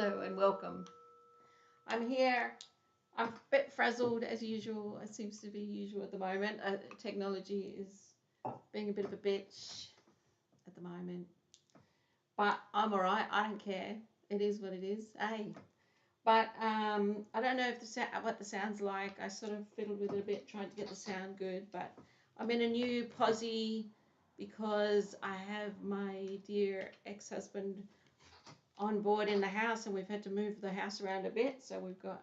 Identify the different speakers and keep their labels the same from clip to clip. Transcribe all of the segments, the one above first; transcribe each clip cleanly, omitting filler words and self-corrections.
Speaker 1: Hello and welcome. I'm here. I'm a bit frazzled as usual. It seems to be usual at the moment. Technology is being a bit of a bitch at the moment. But I'm alright. I don't care. It is what it is. Hey. But I don't know if what the sound's like. I sort of fiddled with it a bit, trying to get the sound good. But I'm in a new posse because I have my dear ex-husband on board in the house, and we've had to move the house around a bit, so we've got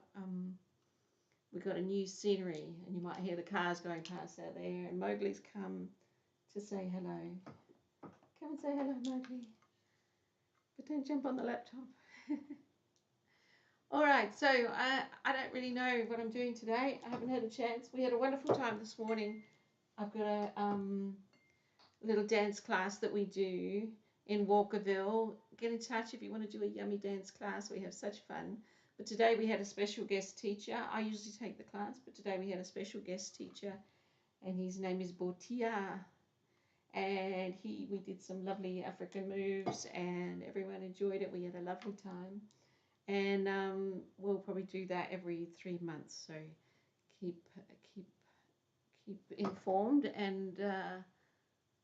Speaker 1: a new scenery, and you might hear the cars going past out there, and Mowgli's come to say hello. Come and say hello, Mowgli, but don't jump on the laptop. All right, so I don't really know what I'm doing today. I haven't had a chance. We had a wonderful time this morning. I've got a little dance class that we do in Walkerville. Get in touch if you want to do a yummy dance class. We have such fun. But today we had a special guest teacher. I usually take the class, but today we had a special guest teacher, and his name is Botia. And we did some lovely African moves, and everyone enjoyed it. We had a lovely time. And we'll probably do that every 3 months. So keep informed, and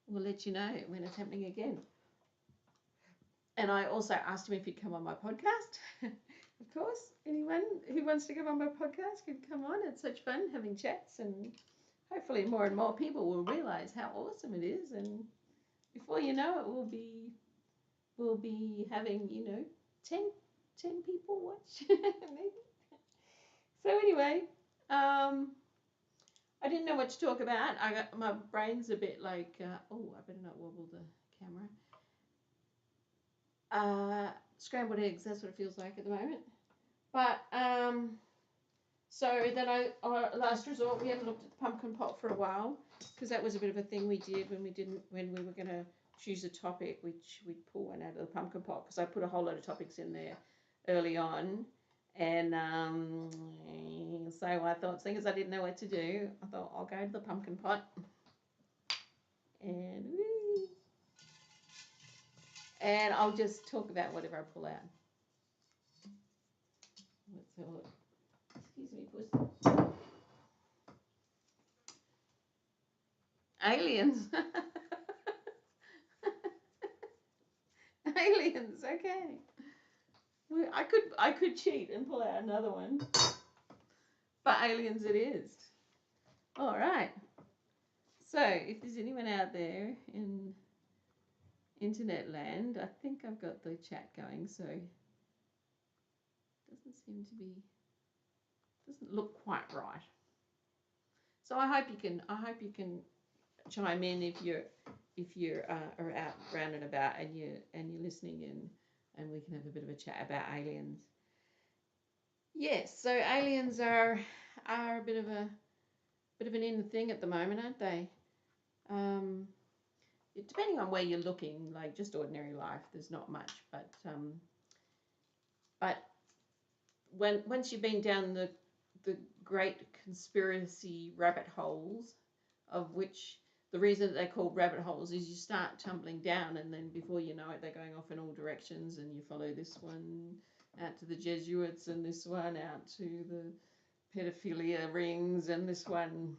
Speaker 1: we'll let you know when it's happening again. And I also asked him if he'd come on my podcast. Of course, anyone who wants to come on my podcast can come on. It's such fun having chats, and hopefully more and more people will realize how awesome it is. And before you know it, we'll be having 10 people watch maybe. So anyway, I didn't know what to talk about. My brain's a bit like I better not wobble the camera. Scrambled eggs, that's what it feels like at the moment. But so then last resort, we haven't looked at the pumpkin pot for a while, because that was a bit of a thing we did when we were going to choose a topic, which we'd pull one out of the pumpkin pot, because I put a whole load of topics in there early on. And so I thought, seeing as I didn't know what to do, I thought I'll go to the pumpkin pot. And I'll just talk about whatever I pull out. Excuse me, puss. Aliens. Aliens, okay. I could cheat and pull out another one. But aliens it is. All right. So, if there's anyone out there in internet land, I think I've got the chat going, so it doesn't look quite right. So I hope you can chime in if you're are out round and about and you're listening in, and we can have a bit of a chat about aliens. Yes, so aliens are a bit of an in thing at the moment, aren't they? Depending on where you're looking, like just ordinary life, there's not much, but once you've been down the great conspiracy rabbit holes, of which the reason that they're called rabbit holes is you start tumbling down, and then before you know it, they're going off in all directions, and you follow this one out to the Jesuits, and this one out to the pedophilia rings, and this one,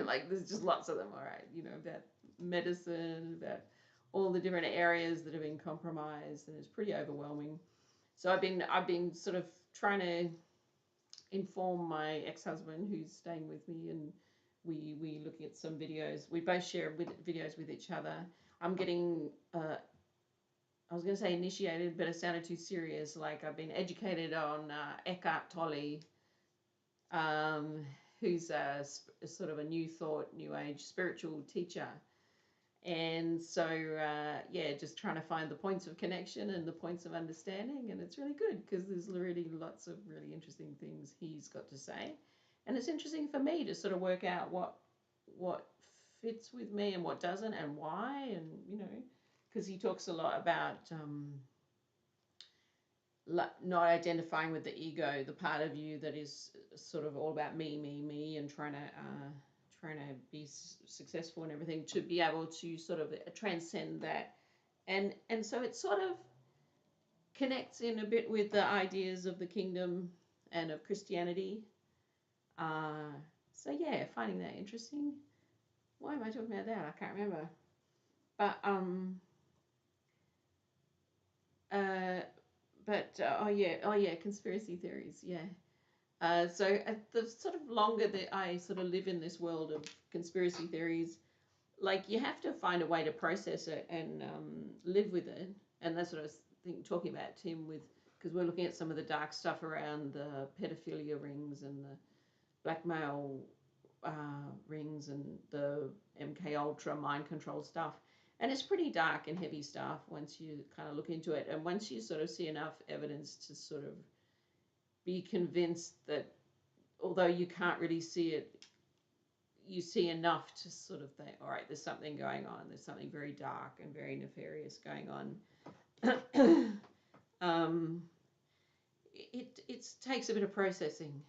Speaker 1: like there's just lots of them, all right, about medicine, about all the different areas that have been compromised, and it's pretty overwhelming. So I've been sort of trying to inform my ex-husband, who's staying with me, and we looking at some videos. We both share videos with each other. I'm getting I was going to say initiated, but it sounded too serious. Like I've been educated on Eckhart Tolle, who's a sort of a new thought, new age spiritual teacher. And so, just trying to find the points of connection and the points of understanding. And it's really good because there's really lots of really interesting things he's got to say. And it's interesting for me to sort of work out what fits with me and what doesn't, and why. And, because he talks a lot about not identifying with the ego, the part of you that is sort of all about me, and trying to be successful and everything, to be able to sort of transcend that And so it sort of connects in a bit with the ideas of the kingdom and of Christianity. Uh, so yeah, finding that interesting. Why am I talking about that? I can't remember. But uh, oh yeah, conspiracy theories. Yeah. So the sort of longer that I sort of live in this world of conspiracy theories, like you have to find a way to process it and live with it. And that's what I was talking about, Tim, with because we're looking at some of the dark stuff around the pedophilia rings and the blackmail rings and the MK Ultra mind control stuff. And it's pretty dark and heavy stuff once you kind of look into it. And once you sort of see enough evidence to sort of be convinced that although you can't really see it, you see enough to sort of think, all right, there's something going on. There's something very dark and very nefarious going on. It takes a bit of processing.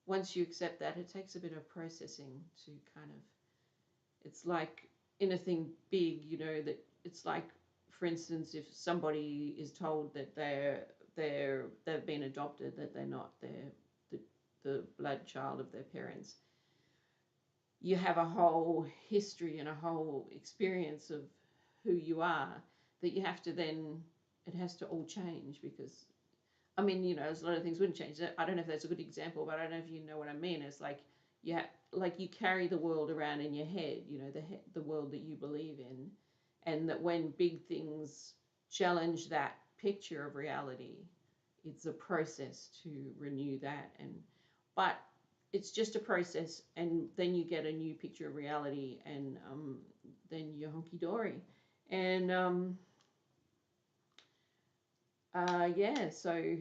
Speaker 1: Once you accept that, it takes a bit of processing to kind of, it's like anything big, you know, that it's like, for instance, if somebody is told that they've been adopted, that they're not the blood child of their parents, you have a whole history and a whole experience of who you are that you have to then, it has to all change because, I mean, you know, there's a lot of things wouldn't change. I don't know if that's a good example, but I don't know if you know what I mean. It's like like you carry the world around in your head, you know, the world that you believe in, and that when big things challenge that picture of reality, it's a process to renew that. But it's just a process, and then you get a new picture of reality, and then you're hunky dory. And yeah, so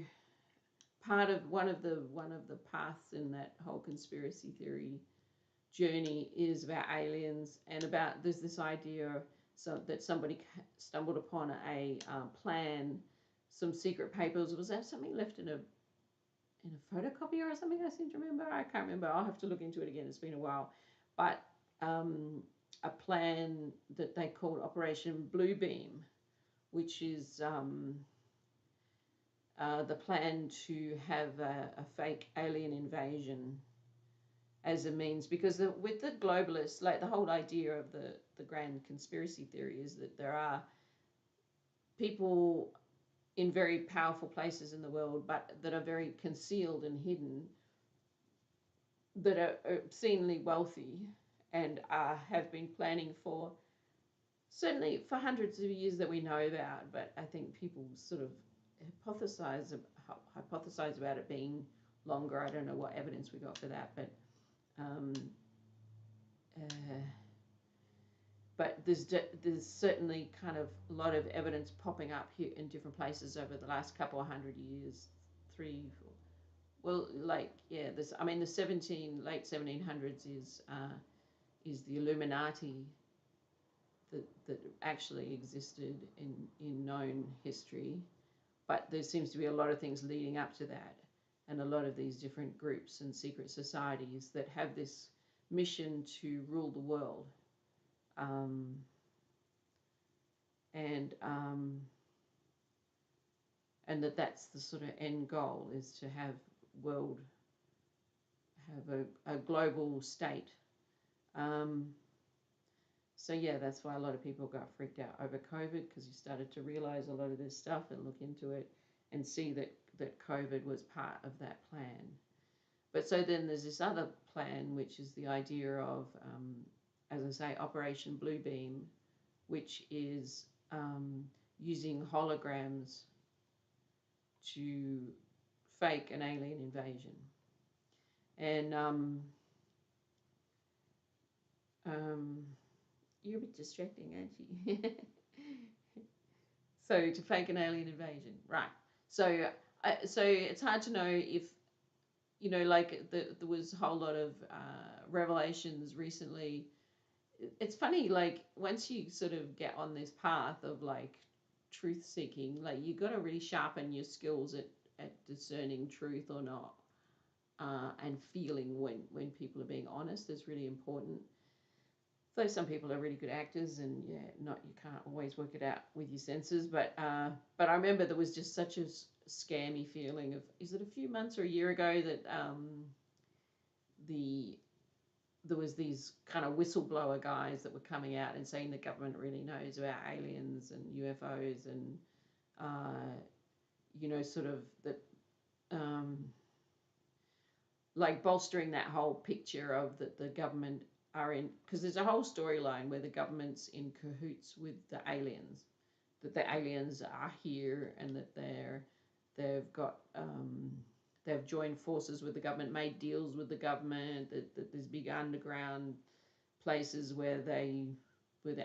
Speaker 1: part of one of the paths in that whole conspiracy theory journey is about aliens and about there's this idea that somebody stumbled upon a plan, some secret papers. Was that something left in a photocopier or something? I seem to remember. I can't remember. I'll have to look into it again. It's been a while, but a plan that they called Operation Bluebeam, which is the plan to have a fake alien invasion as a means, because with the globalists, like the whole idea of the grand conspiracy theory is that there are people in very powerful places in the world, but that are very concealed and hidden, that are obscenely wealthy and have been planning for certainly for hundreds of years that we know about. But I think people sort of hypothesize about it being longer. I don't know what evidence we got for that, but um, uh, there's certainly kind of a lot of evidence popping up here in different places over the last couple of hundred years, three, four, well, like yeah, this I mean the late 1700s is the Illuminati that actually existed in known history, but there seems to be a lot of things leading up to that, and a lot of these different groups and secret societies that have this mission to rule the world. Um, and and that's the sort of end goal, is to world have a global state. Um, so yeah, that's why a lot of people got freaked out over COVID, because you started to realize a lot of this stuff and look into it and see that COVID was part of that plan. But so then there's this other plan, which is the idea of, as I say, Operation Bluebeam, which is using holograms to fake an alien invasion. And you're a bit distracting, aren't you? So to fake an alien invasion, right? So so it's hard to know if, you know, like there was a whole lot of revelations recently. It's funny, like once you sort of get on this path of like truth seeking, like you got to really sharpen your skills at discerning truth or not, and feeling when people are being honest is really important. though some people are really good actors, and yeah, not you can't always work it out with your senses. But I remember there was just such a scammy feeling of, is it a few months or a year ago that the there was these kind of whistleblower guys that were coming out and saying the government really knows about aliens and UFOs and sort of that like bolstering that whole picture of that the government are in, because there's a whole storyline where the government's in cahoots with the aliens, that the aliens are here and that they've joined forces with the government, made deals with the government, that there's big underground places where the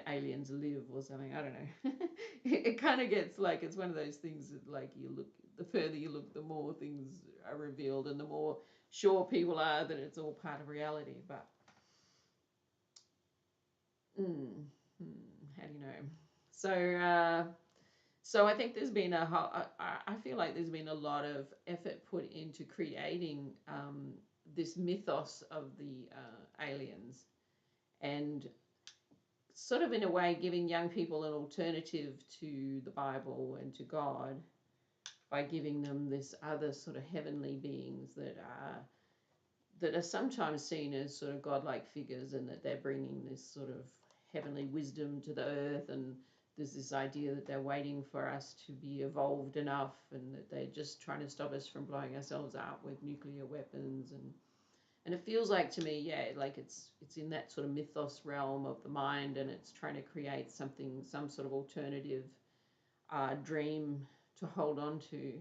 Speaker 1: aliens live or something. I don't know. It kind of gets like, it's one of those things that like you look, the further you look, the more things are revealed and the more sure people are that it's all part of reality. But how do you know? So I think there's been I feel like there's been a lot of effort put into creating this mythos of the aliens, and sort of in a way giving young people an alternative to the Bible and to God by giving them this other sort of heavenly beings that are sometimes seen as sort of godlike figures, and that they're bringing this sort of heavenly wisdom to the earth, and there's this idea that they're waiting for us to be evolved enough, and that they're just trying to stop us from blowing ourselves up with nuclear weapons. And it feels like to me, yeah, like it's in that sort of mythos realm of the mind, and it's trying to create something, some sort of alternative dream to hold on to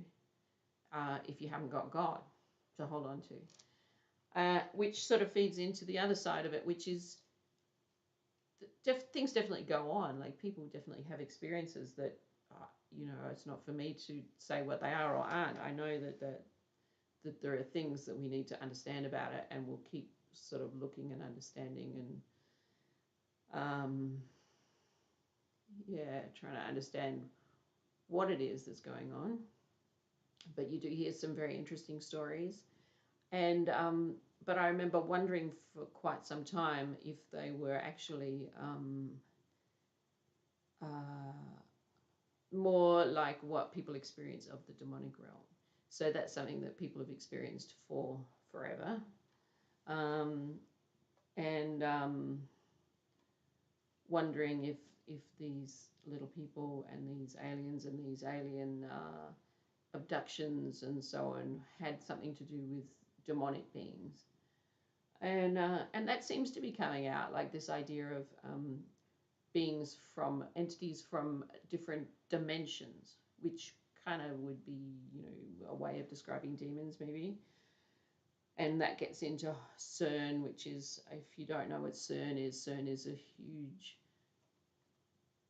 Speaker 1: if you haven't got God to hold on to. Which sort of feeds into the other side of it, which is things definitely go on. Like people definitely have experiences that, it's not for me to say what they are or aren't. I know that there are things that we need to understand about it, and we'll keep sort of looking and understanding and trying to understand what it is that's going on. But you do hear some very interesting stories. And but I remember wondering for quite some time if they were actually more like what people experience of the demonic realm. So that's something that people have experienced for forever. And wondering if these little people and these aliens and these alien abductions and so on had something to do with demonic beings. And that seems to be coming out, like this idea of beings from entities from different dimensions, which kind of would be, a way of describing demons maybe. And that gets into CERN, which is, if you don't know what CERN is a huge,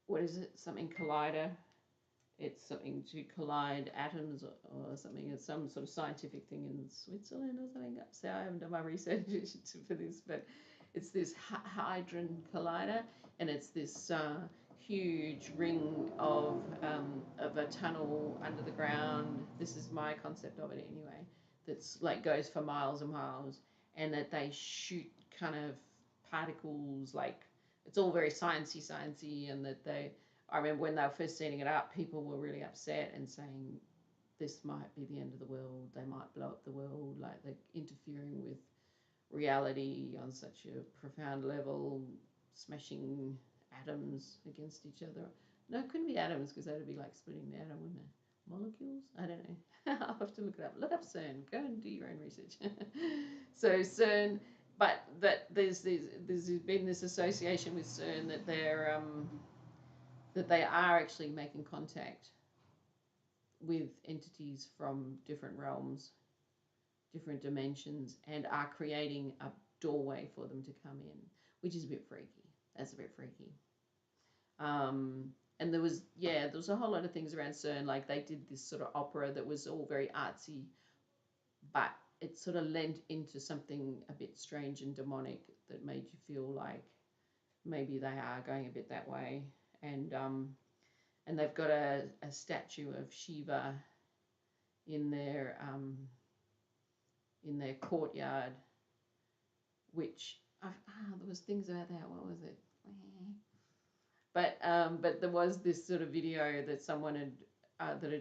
Speaker 1: what is it, something collider. It's something to collide atoms or something. It's some sort of scientific thing in Switzerland or something. So I haven't done my research for this, but it's this hadron collider, and it's this huge ring of a tunnel under the ground. This is my concept of it anyway. That's like goes for miles and miles, and that they shoot kind of particles, like it's all very sciencey, and that I remember when they were first setting it up, people were really upset and saying this might be the end of the world. They might blow up the world, like they're interfering with reality on such a profound level, smashing atoms against each other. No, it couldn't be atoms, because that would be like splitting the atom, wouldn't it? Molecules? I don't know. I'll have to look it up. Look up CERN. Go and do your own research. So CERN, but that there's been this association with CERN that they are actually making contact with entities from different realms, different dimensions, and are creating a doorway for them to come in, which is a bit freaky. That's a bit freaky. And there was a whole lot of things around CERN, like they did this sort of opera that was all very artsy, but it sort of lent into something a bit strange and demonic that made you feel like maybe they are going a bit that way. And they've got a statue of Shiva in their courtyard, which there was things about that. What was it? But there was this sort of video that someone had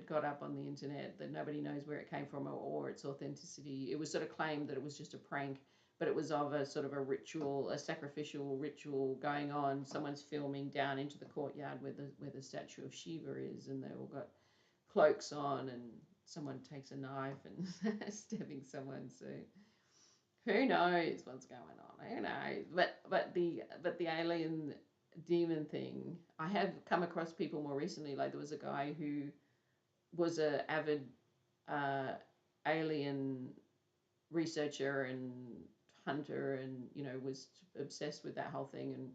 Speaker 1: got up on the internet that nobody knows where it came from or its authenticity. It was sort of claimed that it was just a prank, but it was of a sort of a ritual, a sacrificial ritual going on. Someone's filming down into the courtyard where the statue of Shiva is, and they all got cloaks on, and someone takes a knife and stabbing someone. So who knows what's going on? Who knows? But the alien demon thing, I have come across people more recently. Like there was a guy who was a avid alien researcher and hunter, and was obsessed with that whole thing, and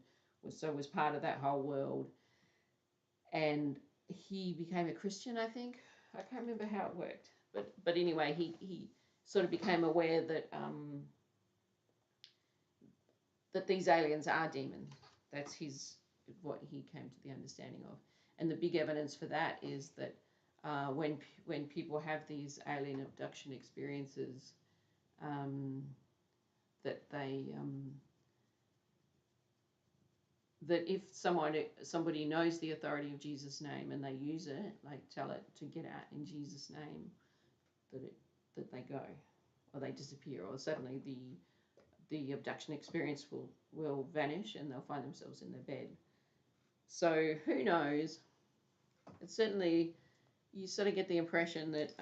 Speaker 1: was part of that whole world. And he became a Christian, I think. I can't remember how it worked, but anyway, he sort of became aware that that these aliens are demons. That's what he came to the understanding of. And the big evidence for that is that when people have these alien abduction experiences, that that if somebody knows the authority of Jesus' name and they use it, like tell it to get out in Jesus' name, that they go, or they disappear, or suddenly the abduction experience will vanish and they'll find themselves in their bed. So who knows? It's certainly, you sort of get the impression that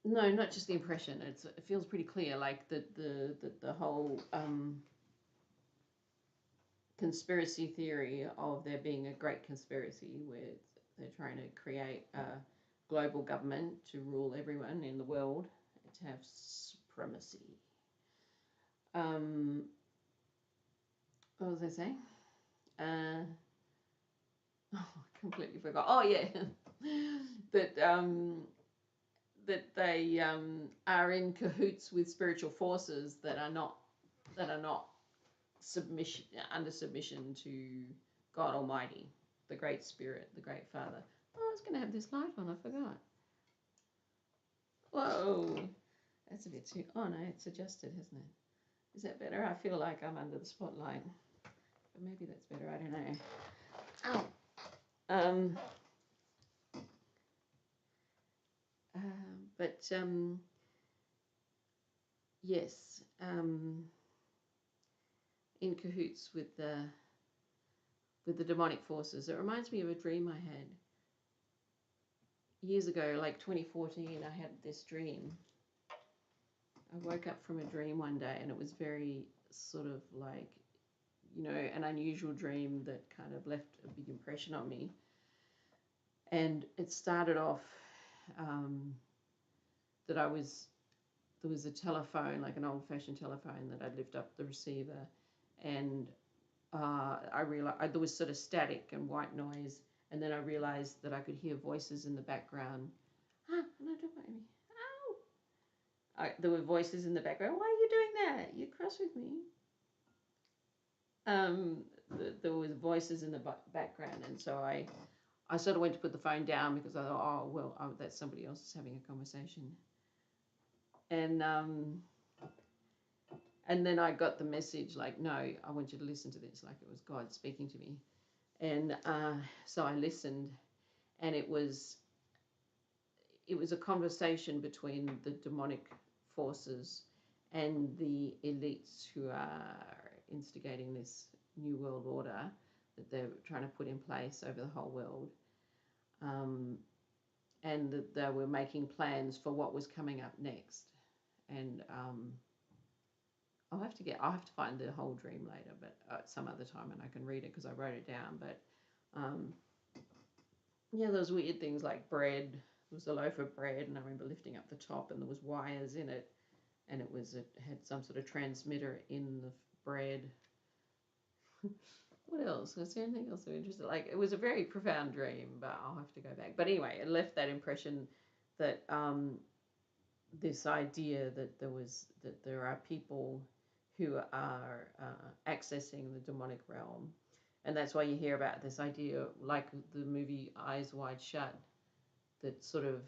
Speaker 1: no, not just the impression. It feels pretty clear, like the whole conspiracy theory of there being a great conspiracy where they're trying to create a global government to rule everyone in the world, to have supremacy. What was I saying? Oh, I completely forgot. Oh yeah, that they are in cahoots with spiritual forces that are not under submission to God Almighty, the Great Spirit, the Great Father. Oh, I was going to have this light on. I forgot. Whoa, that's a bit too. Oh no, it's adjusted, hasn't it? Is that better? I feel like I'm under the spotlight, but maybe that's better. I don't know. Ow. Yes, in cahoots with the demonic forces. It reminds me of a dream I had years ago, like 2014. I had this dream. I woke up from a dream one day, and it was very sort of like, an unusual dream that kind of left a big impression on me. And it started off that there was a telephone, like an old-fashioned telephone, that I'd lift up the receiver, and I realized there was sort of static and white noise, and then I realized that I could hear voices in the background. Ah, no, don't bite me. Ow! There were voices in the background. Why are you doing that? You're cross with me. There was voices in the background, and so I sort of went to put the phone down because I thought, oh well, that's somebody else having a conversation. And then I got the message like, no, I want you to listen to this, like it was God speaking to me. And so I listened, and it was a conversation between the demonic forces and the elites who are instigating this new world order that they're trying to put in place over the whole world. And that they were making plans for what was coming up next. And I'll have to find the whole dream later, but some other time, and I can read it because I wrote it down. But yeah, those weird things like bread. There was a loaf of bread, and I remember lifting up the top, and there was wires in it, and it had some sort of transmitter in the bread. What else? Was there anything else so interesting? Like, it was a very profound dream, but I'll have to go back. But anyway, it left that impression that this idea that there are people who are accessing the demonic realm. And that's why you hear about this idea, like the movie Eyes Wide Shut, that sort of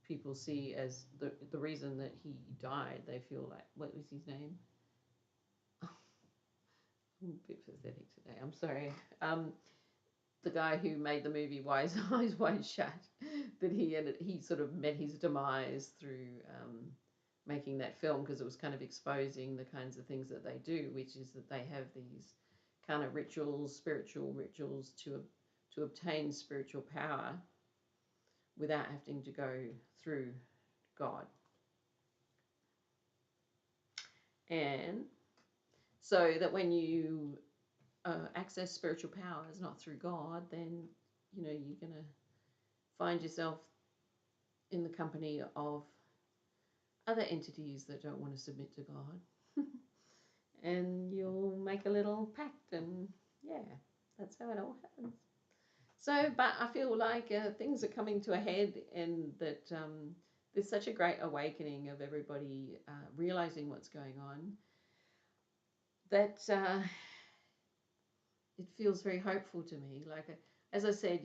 Speaker 1: people see as the reason that he died. They feel like, what was his name? I'm a bit pathetic today. I'm sorry. The guy who made the movie Wise Eyes Wide Shut, that he sort of met his demise through making that film, because it was kind of exposing the kinds of things that they do, which is that they have these kind of rituals, spiritual rituals to obtain spiritual power without having to go through God. And so that when you access spiritual powers not through God, then you're going to find yourself in the company of other entities that don't want to submit to God. And you'll make a little pact, and yeah, that's how it all happens. So, but I feel like things are coming to a head, and that there's such a great awakening of everybody realizing what's going on, that it feels very hopeful to me. Like, as I said,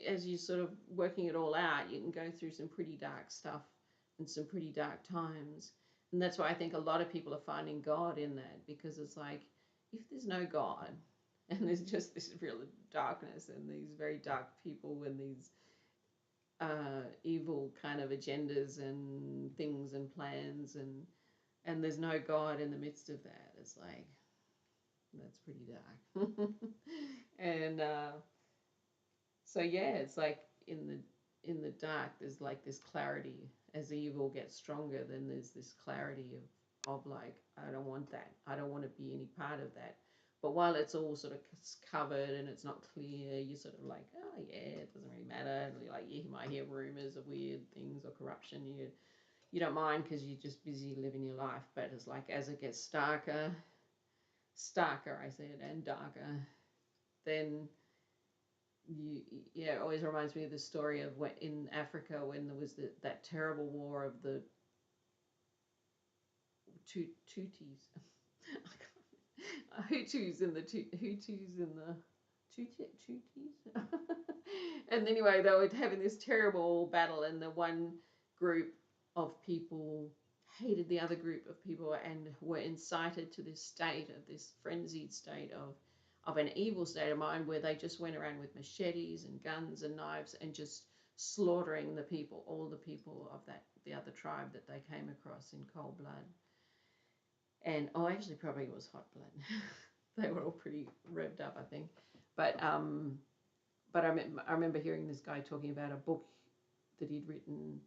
Speaker 1: as you sort of working it all out, you can go through some pretty dark stuff and some pretty dark times. And that's why I think a lot of people are finding God in that, because it's like, if there's no God and there's just this real darkness and these very dark people and these evil kind of agendas and things and plans, and there's no God in the midst of that, it's like, that's pretty dark. And so yeah, it's like in the dark there's like this clarity. As the evil gets stronger, then there's this clarity of like, I don't want that, I don't want to be any part of that. But while it's all sort of covered and it's not clear, you're sort of like, oh yeah, it doesn't really matter. Like, you might hear rumors of weird things or corruption, you don't mind because you're just busy living your life. But it's like, as it gets starker I said, and darker, then it always reminds me of the story of when in Africa, when there was that terrible war of the Tutsis, Hutus and the Hutus and the Tutsis. And anyway, they were having this terrible battle, and the one group of people hated the other group of people and were incited to this state of this frenzied state of an evil state of mind, where they just went around with machetes and guns and knives and just slaughtering the people, all the people of the other tribe that they came across, in cold blood. And actually probably it was hot blood. They were all pretty revved up, I think. But I remember hearing this guy talking about a book that he'd written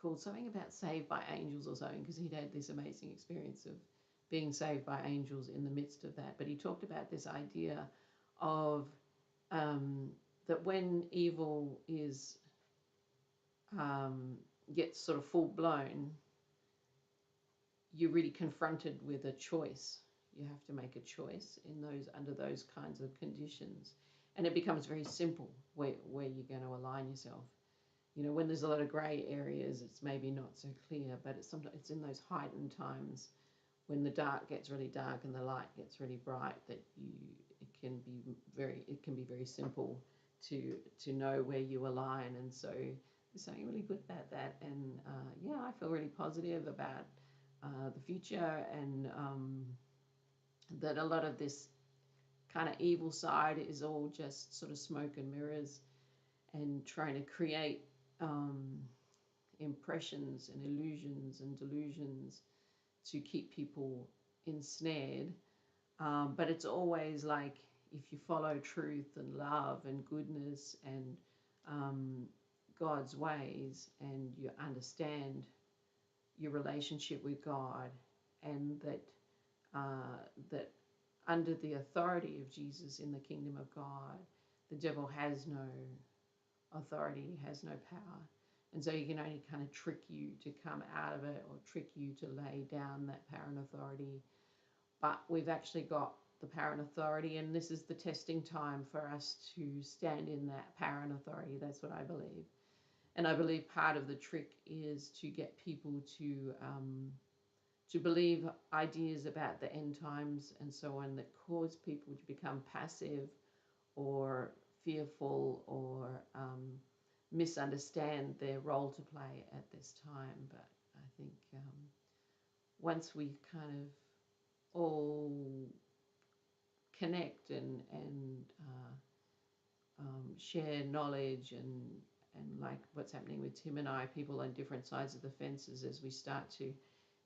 Speaker 1: called something about Saved by Angels or something, because he'd had this amazing experience of being saved by angels in the midst of that. But he talked about this idea of that when evil is gets sort of full blown, you're really confronted with a choice. You have to make a choice under those kinds of conditions, and it becomes very simple where you're going to align yourself. When there's a lot of grey areas, it's maybe not so clear, but it's in those heightened times when the dark gets really dark and the light gets really bright that it can be very simple to know where you align. And so there's something really good about that. And I feel really positive about the future, and that a lot of this kind of evil side is all just sort of smoke and mirrors, and trying to create impressions and illusions and delusions to keep people ensnared. But it's always like, if you follow truth and love and goodness and God's ways, and you understand your relationship with God, and that under the authority of Jesus in the kingdom of God, the devil has no authority, has no power. And so he can only kind of trick you to come out of it, or trick you to lay down that power and authority. But we've actually got the power and authority, and this is the testing time for us to stand in that power and authority. That's what I believe. And I believe part of the trick is to get people to believe ideas about the end times and so on, that cause people to become passive or fearful, or misunderstand their role to play at this time. But I think once we kind of all connect and share knowledge and like what's happening with Tim and I, people on different sides of the fences, as we start to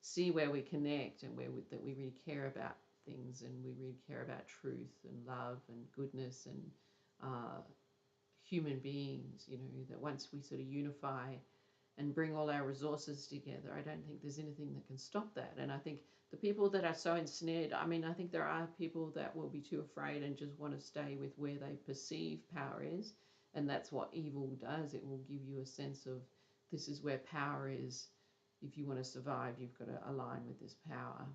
Speaker 1: see where we connect and that we really care about things, and we really care about truth and love and goodness and human beings, that once we sort of unify and bring all our resources together, I don't think there's anything that can stop that. And I think the people that are so ensnared, I think there are people that will be too afraid and just want to stay with where they perceive power is. And that's what evil does. It will give you a sense of, this is where power is. If you want to survive, you've got to align with this power.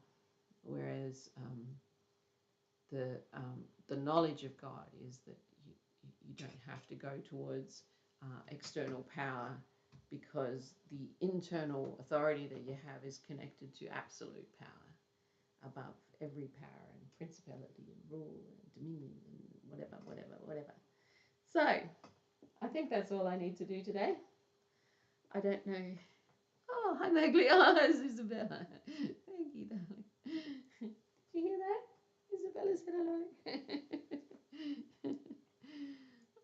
Speaker 1: Whereas the knowledge of God is that you don't have to go towards external power, because the internal authority that you have is connected to absolute power above every power and principality and rule and dominion and whatever. So I think that's all I need to do today. I don't know. Oh, hi Mowgli. Oh, it's Isabella. Thank you, darling. Did you hear that? Isabella said hello.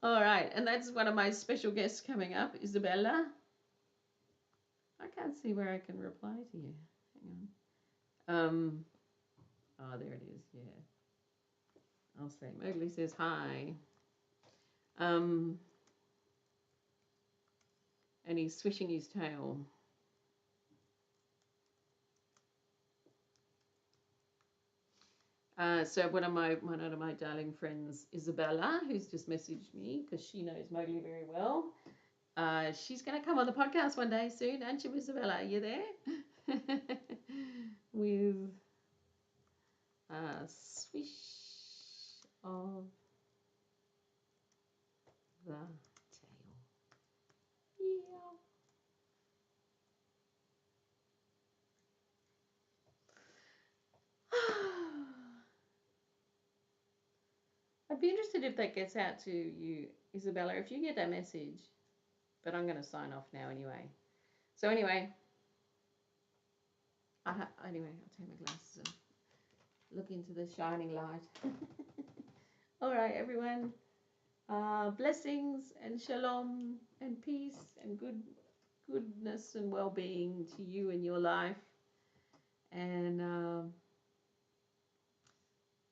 Speaker 1: All right, and that's one of my special guests coming up, Isabella. I can't see where I can reply to you. Hang on. Oh, there it is. Yeah. I'll say Mowgli says hi. And he's swishing his tail. So one of my darling friends, Isabella, who's just messaged me because she knows Mowgli very well. She's going to come on the podcast one day soon, aren't you, Isabella? Are you there? With a swish of the tail. Yeah. I'd be interested if that gets out to you, Isabella, if you get that message. But I'm going to sign off now anyway. So anyway, I'll take my glasses and look into the shining light. All right, everyone. Blessings and shalom and peace and goodness and well-being to you in your life. And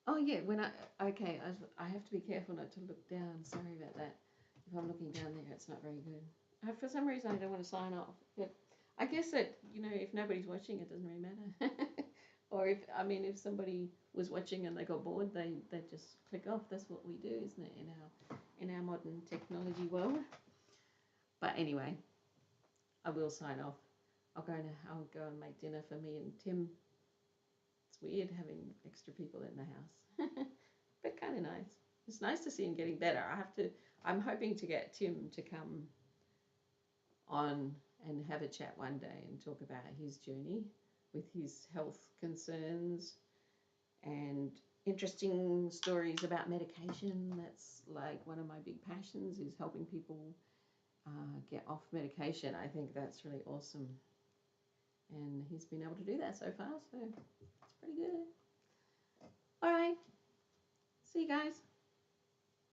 Speaker 1: oh yeah, I have to be careful not to look down. Sorry about that. If I'm looking down there, it's not very good. For some reason, I don't want to sign off. But I guess that, if nobody's watching, it doesn't really matter. Or if somebody was watching and they got bored, they just click off. That's what we do, isn't it, in our modern technology world? But anyway, I will sign off. I'll go and make dinner for me and Tim. It's weird having extra people in the house, but kind of nice. It's nice to see him getting better. I'm hoping to get Tim to come on and have a chat one day and talk about his journey with his health concerns and interesting stories about medication. That's like one of my big passions, is helping people get off medication. I think that's really awesome. And he's been able to do that so far, so it's pretty good. All right. See you guys.